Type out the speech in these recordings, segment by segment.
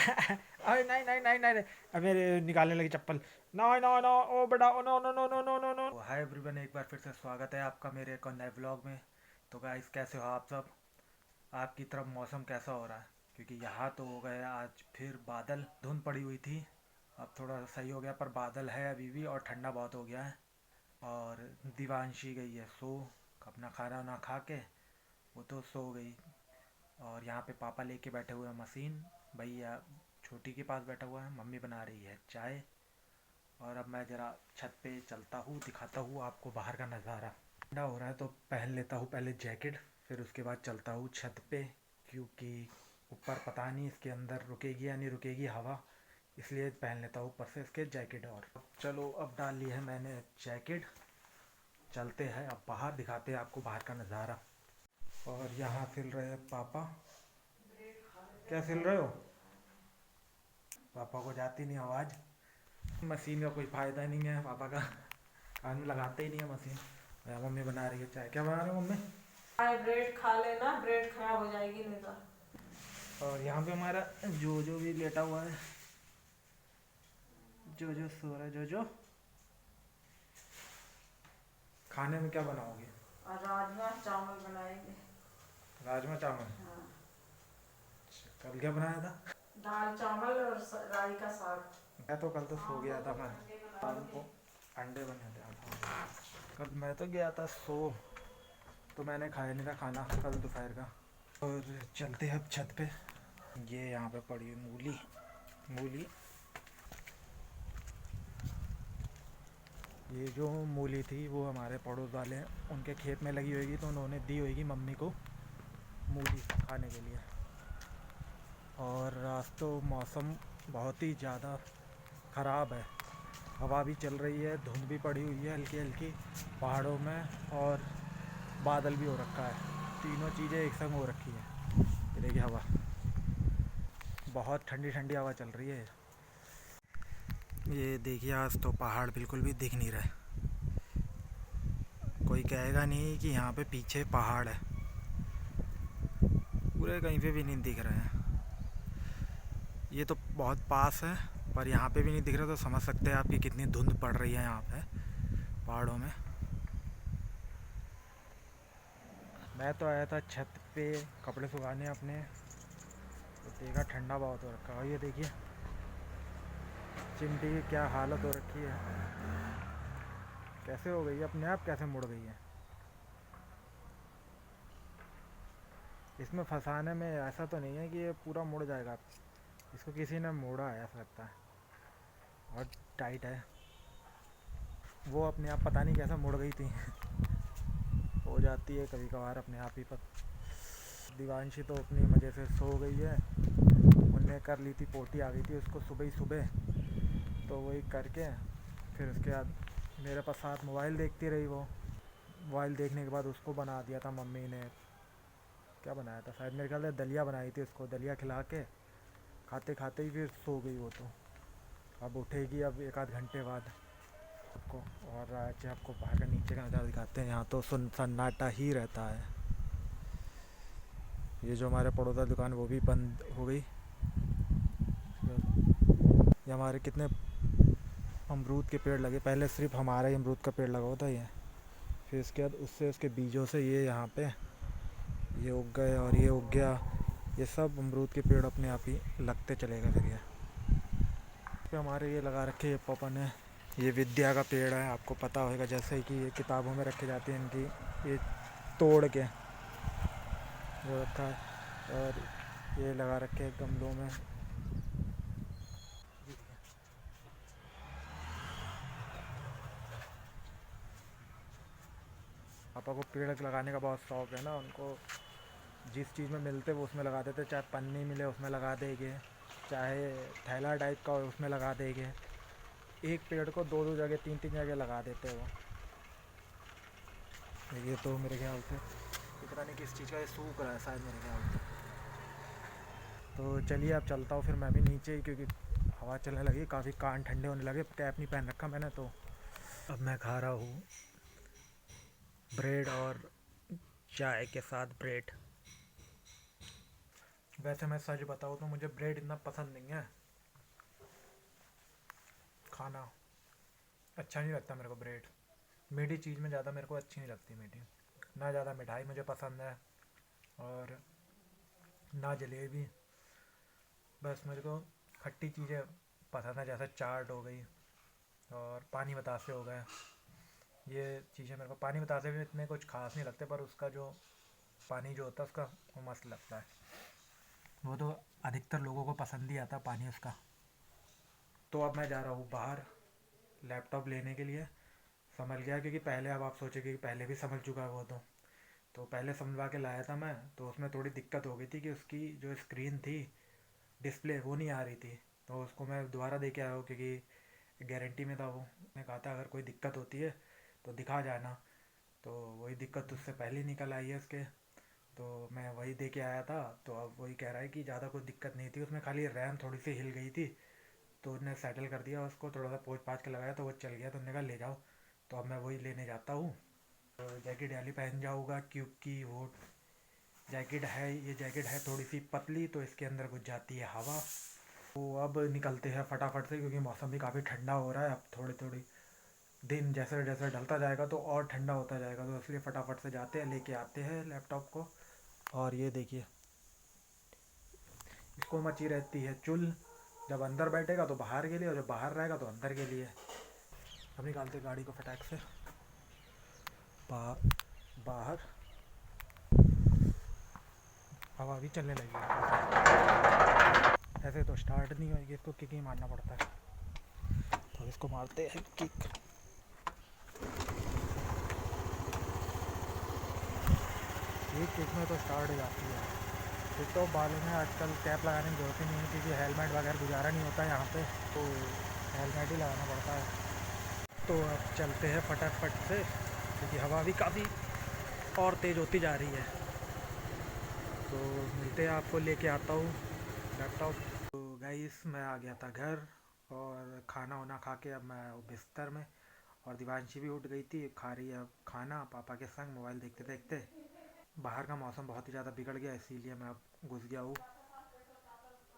अरे नहीं नहीं नहीं नहीं नहीं। अब मेरे निकालने लगी चप्पल। नो नो नो, ओ बेटा, ओ no no no no no no no. Hi everyone, एक बार फिर से स्वागत है आपका मेरे एक और नए व्लॉग में। तो गाइस, कैसे हो आप सब? आपकी तरफ मौसम कैसा हो रहा है? क्योंकि यहाँ तो हो गया आज फिर बादल, धुंध पड़ी हुई थी। अब थोड़ा सही हो गया, पर बादल है अभी भी और ठंडा बहुत हो गया है। और दिवांशी गई है सो, अपना खाना वाना खा के वो तो सो गई। और यहाँ पे पापा लेके बैठे हुए हैं मशीन। भैया छोटी के पास बैठा हुआ है, मम्मी बना रही है चाय। और अब मैं ज़रा छत पे चलता हूँ, दिखाता हूँ आपको बाहर का नज़ारा। ठंडा हो रहा है तो पहन लेता हूँ पहले जैकेट, फिर उसके बाद चलता हूँ छत पे। क्योंकि ऊपर पता नहीं इसके अंदर रुकेगी या नहीं रुकेगी हवा, इसलिए पहन लेता हूँ ऊपर से इसके जैकेट। और चलो, अब डाल ली है मैंने जैकेट, चलते हैं अब बाहर, दिखाते हैं आपको बाहर का नज़ारा। और यहाँ सिल रहे हैं पापा। क्या सिल रहे हो? पापा को जाती नहीं आवाज़। मशीन का कोई फ़ायदा नहीं है पापा का, कान में लगाते ही नहीं है मशीन। मेरा मम्मी बना रही है चाय। क्या बना रही है मम्मी? चाय ब्रेड खा लेना, ब्रेड खराब हो जाएगी नहीं तो। और यहाँ पे हमारा जो भी लेटा हुआ है, जो सो रहा है। जो खाने में क्या बनाओगे? और राजमा चावल बनाएंगे। राजमा चावल? हाँ। कल क्या बनाया था? दाल चावल और राई का साग। मैं तो कल तो सो गया था। मैं शाम को अंडे बने थे कल मैं तो गया था सो, तो मैंने खाया नहीं था खाना कल दोपहर का। और चलते हैं अब छत पे। ये यहाँ पे पड़ी है मूली। मूली, ये जो मूली थी वो हमारे पड़ोस वाले हैं, उनके खेत में लगी होगी, तो उन्होंने दी होगी मम्मी को मूली खाने के लिए। और आज तो मौसम बहुत ही ज़्यादा ख़राब है, हवा भी चल रही है, धुंध भी पड़ी हुई है हल्की हल्की पहाड़ों में, और बादल भी हो रखा है। तीनों चीज़ें एक संग हो रखी हैं। ये देखिए हवा, बहुत ठंडी ठंडी हवा चल रही है। ये देखिए, आज तो पहाड़ बिल्कुल भी दिख नहीं रहे। कोई कहेगा नहीं कि यहाँ पे पीछे पहाड़ है, पूरे कहीं पे भी नहीं दिख रहे हैं। ये तो बहुत पास है, पर यहाँ पे भी नहीं दिख रहा, तो समझ सकते हैं आप कि कितनी धुंध पड़ रही है यहाँ पे पहाड़ों में। मैं तो आया था छत पे कपड़े सुखाने अपने, तो देखा ठंडा बहुत हो रखा है। ये देखिए चिमटी की क्या हालत हो रखी है, कैसे हो गई है, अपने आप कैसे मुड़ गई है। इसमें फंसाने में ऐसा तो नहीं है कि ये पूरा मुड़ जाएगा, इसको किसी ने मोड़ा है ऐसा लगता है, और टाइट है। वो अपने आप पता नहीं कैसे मुड़ गई थी। हो जाती है कभी कभार अपने आप ही। दिवांशी तो अपनी मज़े से सो गई है, उनने कर ली थी, पोटी आ गई थी उसको सुबह ही सुबह, तो वही करके फिर उसके बाद मेरे पास साथ मोबाइल देखती रही वो। मोबाइल देखने के बाद उसको बना दिया था मम्मी ने, क्या बनाया था, शायद मेरे ख्याल से दलिया बनाई थी उसको, दलिया खिला के खाते खाते ही फिर सो गई वो तो। अब उठेगी अब एक आध घंटे बाद आपको। और आज आपको बाहर का नीचे का नज़ारा दिखाते हैं। यहाँ तो सन्नाटा ही रहता है। ये जो हमारे पड़ोसा दुकान वो भी बंद हो गई। ये हमारे कितने अमरूद के पेड़ लगे, पहले सिर्फ हमारा ही अमरूद का पेड़ लगा होता है ये, फिर इसके बाद उससे उसके बीजों से ये यहाँ पे ये उग गए, और ये उग गया। ये सब अमरूद के पेड़ अपने आप ही लगते चले गए। फिर ये फिर हमारे ये लगा रखे हैं पापा ने, ये विद्या का पेड़ है, आपको पता होगा, जैसे कि ये किताबों में रखे जाते हैं इनकी, ये तोड़ के वो रखा है। और ये लगा रखे हैं गमलों में। पापा को पेड़ लगाने का बहुत शौक़ है ना, उनको जिस चीज़ में मिलते वो उसमें लगा देते, चाहे पन्नी मिले उसमें लगा देंगे, चाहे थैला टाइप का हो उसमें लगा देंगे। एक पेड़ को दो दो जगह तीन तीन जगह लगा देते वो। ये तो मेरे ख्याल से पता नहीं किस चीज़ का ये सूख रहा है शायद, मेरे ख्याल से। तो चलिए अब चलता हूँ फिर मैं भी नीचे ही, क्योंकि हवा चलने लगी, काफ़ी कान ठंडे होने लगे, कैप नहीं पहन रखा मैंने तो। अब मैं खा रहा हूँ ब्रेड और चाय के साथ ब्रेड। वैसे मैं सच बताऊँ तो मुझे ब्रेड इतना पसंद नहीं है, खाना अच्छा नहीं लगता मेरे को ब्रेड। मीठी चीज़ में ज़्यादा मेरे को अच्छी नहीं लगती मीठी, ना ज़्यादा मिठाई मुझे पसंद है और ना जलेबी। बस मेरे को खट्टी चीज़ें पसंद है, जैसे चाट हो गई और पानी बतासे हो गए। ये चीज़ें मेरे को पानी बतासे भी इतने कुछ खास नहीं लगते, पर उसका जो पानी जो होता है उसका वो मस्त लगता है। वो तो अधिकतर लोगों को पसंद ही आता है पानी उसका। तो अब मैं जा रहा हूँ बाहर लैपटॉप लेने के लिए। संभल गया, क्योंकि पहले अब आप सोचेंगे कि पहले भी संभल चुका है वो तो पहले समझवा के लाया था मैं, तो उसमें थोड़ी दिक्कत हो गई थी कि उसकी जो स्क्रीन थी, डिस्प्ले वो नहीं आ रही थी। तो उसको मैं दोबारा दे के आया हूँ, क्योंकि गारंटी में था वो। मैं कहा था अगर कोई दिक्कत होती है तो दिखा जाना, तो वही दिक्कत उससे पहले ही निकल आई है उसके। तो मैं वही दे के आया था, तो अब वही कह रहा है कि ज़्यादा कोई दिक्कत नहीं थी उसमें, खाली रैम थोड़ी सी हिल गई थी। तो उन्होंने सेटल कर दिया उसको, थोड़ा सा पोंछ पाछ के लगाया तो वो चल गया। तो उन्होंने कहा ले जाओ, तो अब मैं वही लेने जाता हूँ। तो जैकेट वाली पहन जाऊँगा, क्योंकि वो जैकेट है, ये जैकेट है थोड़ी सी पतली, तो इसके अंदर घुस जाती है हवा। तो अब निकलते हैं फटाफट से, क्योंकि मौसम भी काफ़ी ठंडा हो रहा है। अब थोड़ी थोड़ी दिन जैसे जैसे ढलता जाएगा तो और ठंडा होता जाएगा, तो इसलिए फटाफट से जाते हैं, लेके आते हैं लैपटॉप को। और ये देखिए, इसको मची रहती है चुल, जब अंदर बैठेगा तो बाहर के लिए, और जब बाहर रहेगा तो अंदर के लिए। अब निकालते गाड़ी को फटाक से बाहर। हवा भी चलने लगी है। ऐसे तो स्टार्ट नहीं होगी, इसको किक ही मारना पड़ता है। तो इसको मारते हैं किक। एक किक में तो स्टार्ट हो जाती है। एक तो बालों में आजकल कैप लगाने की जरूरत ही नहीं है, क्योंकि हेलमेट वगैरह गुजारा नहीं होता है यहाँ पे, तो हेलमेट ही लगाना पड़ता है। तो अब चलते हैं फटाफट से, क्योंकि हवा भी काफ़ी और तेज़ होती जा रही है। तो मिलते हैं, आपको लेके आता हूँ लैपटॉप। तो गाइस, मैं आ गया था घर और खाना वाना खा के अब मैं बिस्तर में। और दिवांशी भी उठ गई थी, खा रही है अब खाना पापा के संग मोबाइल देखते देखते। बाहर का मौसम बहुत ही ज़्यादा बिगड़ गया, इसीलिए मैं अब घुस गया हूँ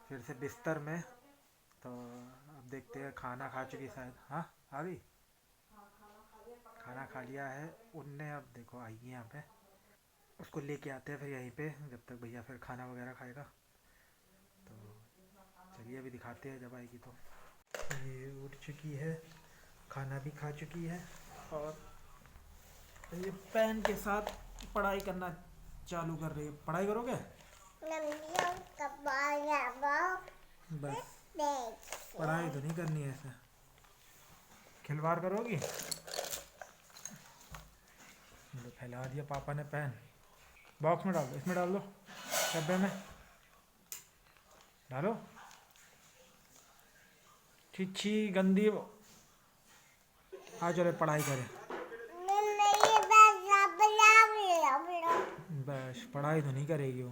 फिर से बिस्तर में। तो अब देखते हैं, खाना खा चुकी शायद। हाँ, आ गई, खाना खा लिया है उनने। अब देखो आई है यहाँ पे, उसको लेके आते हैं फिर यहीं पे, जब तक भैया फिर खाना वगैरह खाएगा। तो चलिए अभी दिखाते हैं जब आएगी। तो ये उठ चुकी है, खाना भी खा चुकी है, और ये पेन के साथ पढ़ाई करना चालू कर रही है। पढ़ाई करोगे? बस पढ़ाई तो नहीं करनी है, ऐसे खिलवाड़ करोगी? मतलब फैला दिया पापा ने पेन। बॉक्स में डाल दो, इसमें डाल दो, डब्बे में डालो। छिछी गंदी। आ चलो पढ़ाई करें। बस पढ़ाई तो नहीं करेगी वो,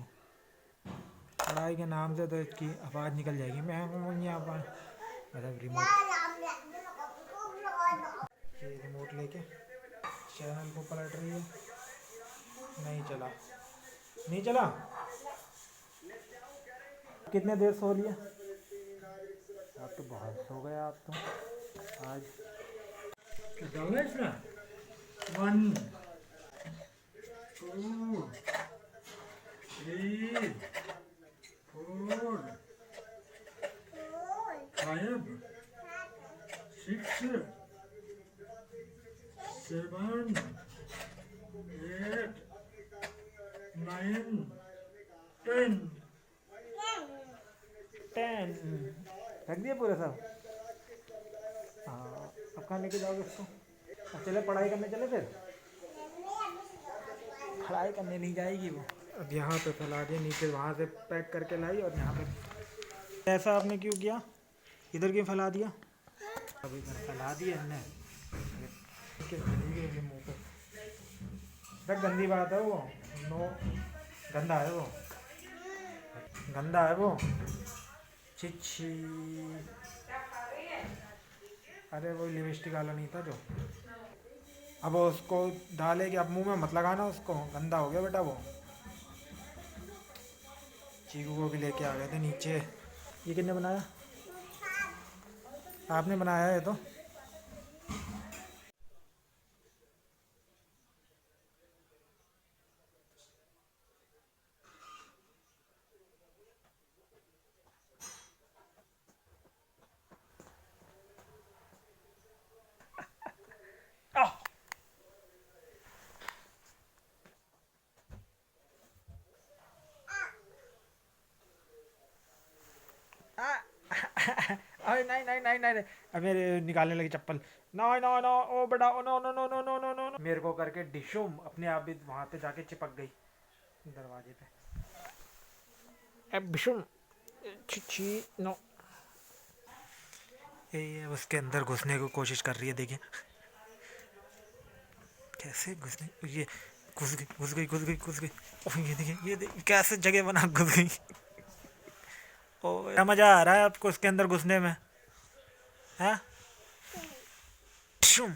पढ़ाई के नाम से तो इसकी आवाज़ निकल जाएगी। मैं यहाँ पर मतलब रिमोट, ये रिमोट लेके चैनल को पलट रही है। नहीं चला, नहीं चला। कितने देर सो लिया? आप तो बहुत सो गए आप तो आज। क्या होगा इसमें? 1 2 3 4 5 6 7 8 9 10 रख दिया पूरा सब। हाँ, अब कहाँ लेके जाओगे इसको? अब चले पढ़ाई करने चले फिर। पढ़ाई करने नहीं जाएगी वो। अब यहाँ पे फैला दिया, नीचे वहाँ से पैक करके लाई, और यहाँ पे ऐसा आपने क्यों किया? इधर क्यों फैला दिया? अब इधर फैला दिया हमने। मुँह पे रख, गंदी बात है वो। नो, गंदा है वो, गंदा है वो। छिछी। अरे वो लिपस्टिक वाला नहीं था जो। अब उसको डालेगी, अब मुंह में मत लगाना उसको, गंदा हो गया बेटा वो। चीकू को भी लेके आ गए थे नीचे। ये किसने बनाया? आपने बनाया है तो। आह! अरे नहीं नहीं नहीं नहीं नहीं। अब मेरे निकालने लगी चप्पल। नो नो नो ओ बड़ा ओ no no no no no no no no. मेरे को करके डिशुम अपने आप भी वहां पे जाके चिपक गई दरवाजे पे। अब डिशुम छी नो। ये उसके अंदर घुसने की कोशिश कर रही है, देखिए कैसे घुसने। ये घुस गई घुस गई घुस गई घुस गई। ओह ये देखिए कैसे जगह बना घुस गई। ओ क्या मजा आ रहा है आपको उसके अंदर घुसने में? हाँ डिशुम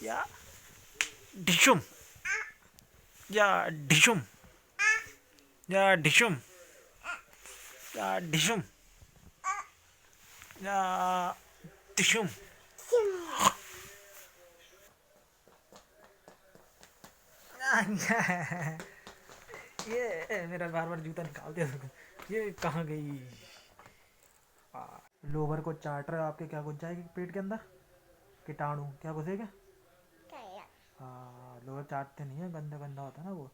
या डिशुम या डिशुम या डिशुम या डिशुम या डिशुम। ये मेरा बार बार जूता निकाल दिया। ये कहाँ गई? लोवर को चाट रहे हो आपके, क्या घुस जाएगी पेट के अंदर? कीटाणु क्या घुसेगा? हाँ लोवर चाटते नहीं है, गंदा गंदा होता है ना वो।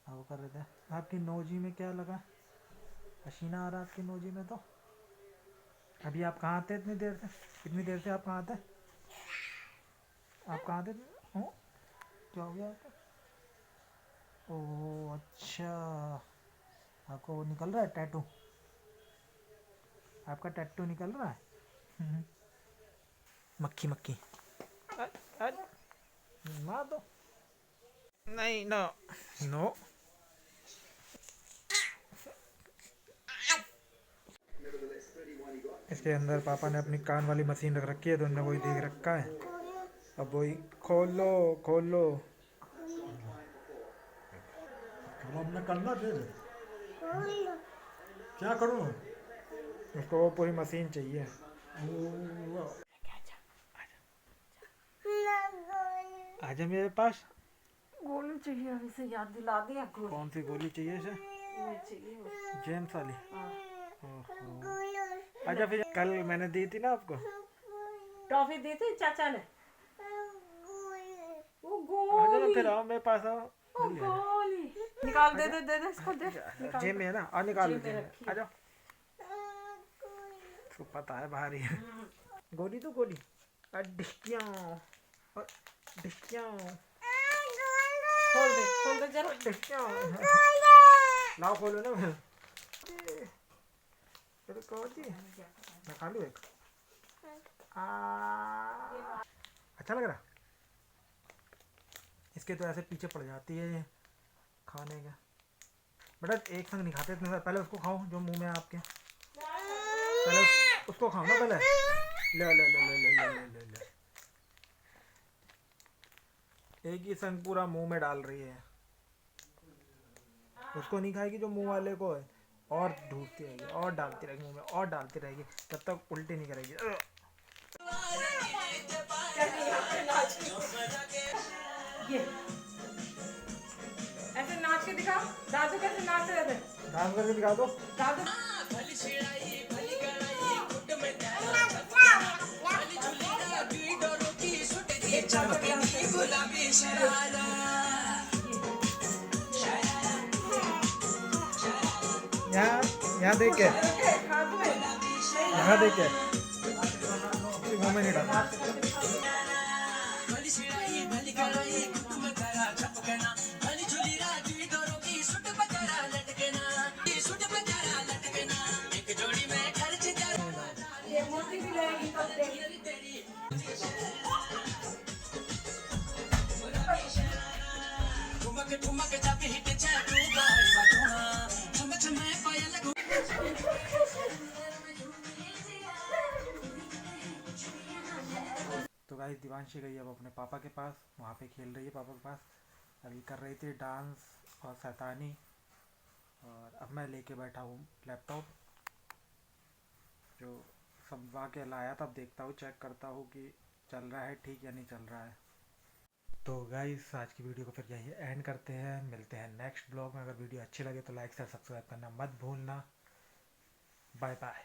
हाँ वो कर रहे थे। आपकी नोजी में क्या लगा? पसीना आ रहा है आपकी नोजी में तो। अभी आप कहाँ थे इतनी देर से? कितनी देर से आप कहाँ थे? आप कहाँ थे? हो? क्या हो गया आपको? ओह अच्छा, आपको वो निकल रहा है टैटू? आपका टैटू निकल रहा है? मक्खी मक्खी मार दो। नहीं नो नो। इसके अंदर पापा ने अपनी कान वाली मशीन रख रखी है तो उन्होंने वही देख रखा है। अब वही खोलो खोलो। अब मैं करना फिर क्या करूँ? उसको वो पूरी मशीन चाहिए। वो- आजा मेरे पास। गोली चाहिए, अभी से याद दिला दिया। गोली कौन सी गोली चाहिए इसे? चाहिए। जेम्स वाली? हाँ। ओहो। अच्छा फिर कल मैंने दी थी ना आपको। टॉफी दी थी चाचा ने। वो आजा ना गोली, फिर आओ मेरे पास आओ। वो जल्दी आजा। गोली निकाल, दे दे दे दे इसको, दे निकाल। जेब में है ना, और निकाल लो जेब में जेब में। रखी है। आ जाओ। उसको पता है भारी है। गोली तो गोली। डिस्कियाँ और डिस्कियाँ खोल दे जरा। डिस्कियाँ। लाओ खोलो ना फिर। तेरे को जी मैं खा लूँ एक। अच्छा लग रहा? इसके तो ऐसे पीछे पड़ जाती है ये खाने का। बेटा एक संग नहीं खाते इतने सारे। पहले उसको खाओ जो मुंह में है आपके। पहले उसको खाओ ना पहले। ले ले ले ले ले ले ले ले। एक ही संग पूरा मुंह में डाल रही है। उसको नहीं खाएगी जो मुंह वाले को है, और ढूंढती रहेगी और डालती रहेगी मुंह में और डालती रहेगी तब तक उल्टी नहीं करेगी। ये ऐसे नाच के दिखाओ। दादू कैसे नाच रहे थे? डांस करके दिखा दो। दादू यहाँ यहाँ देख के, हाथ में यहाँ देख के मुंह में नहीं डालना। ये मोटी भी लगेगी तब देख। तो गाइस दिवांशी गई अब अपने पापा के पास, वहाँ पे खेल रही है पापा के पास। अभी कर रही थी डांस और शैतानी। और अब मैं लेके बैठा हूँ लैपटॉप, जो सब वाक़या लाया था। अब देखता हूँ, चेक करता हूँ कि चल रहा है ठीक या नहीं चल रहा है। तो गाइस आज की वीडियो को फिर यही एंड करते हैं, मिलते हैं नेक्स्ट ब्लॉग में। अगर वीडियो अच्छी लगे तो लाइक शेयर सब्सक्राइब करना मत भूलना। Bye bye.